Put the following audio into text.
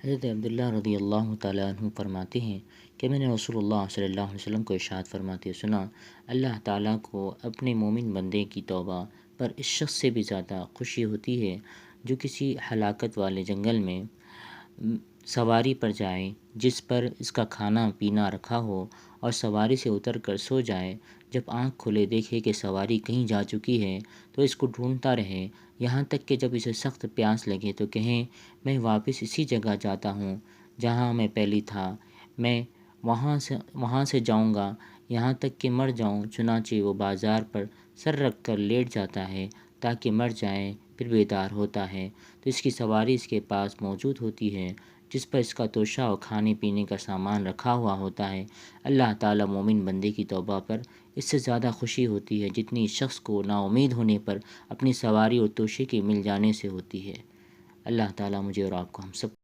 حضرت عبداللہ رضی اللہ تعالیٰ عنہ فرماتے ہیں کہ میں نے رسول اللہ صلی اللہ علیہ وسلم کو ارشاد فرماتے سنا، اللہ تعالیٰ کو اپنے مومن بندے کی توبہ پر اس شخص سے بھی زیادہ خوشی ہوتی ہے جو کسی ہلاکت والے جنگل میں سواری پر جائے جس پر اس کا کھانا پینا رکھا ہو اور سواری سے اتر کر سو جائے، جب آنکھ کھولے دیکھے کہ سواری کہیں جا چکی ہے تو اس کو ڈھونڈتا رہے، یہاں تک کہ جب اسے سخت پیاس لگے تو کہیں میں واپس اسی جگہ جاتا ہوں جہاں میں پہلی تھا، میں وہاں سے جاؤں گا یہاں تک کہ مر جاؤں۔ چنانچہ وہ بازار پر سر رکھ کر لیٹ جاتا ہے تاکہ مر جائے، پھر بیدار ہوتا ہے تو اس کی سواری اس کے پاس موجود ہوتی ہے جس پر اس کا توشہ اور کھانے پینے کا سامان رکھا ہوا ہوتا ہے۔ اللہ تعالیٰ مومن بندے کی توبہ پر اس سے زیادہ خوشی ہوتی ہے جتنی اس شخص کو نا امید ہونے پر اپنی سواری اور توشے کے مل جانے سے ہوتی ہے۔ اللہ تعالیٰ مجھے اور آپ کو ہم سب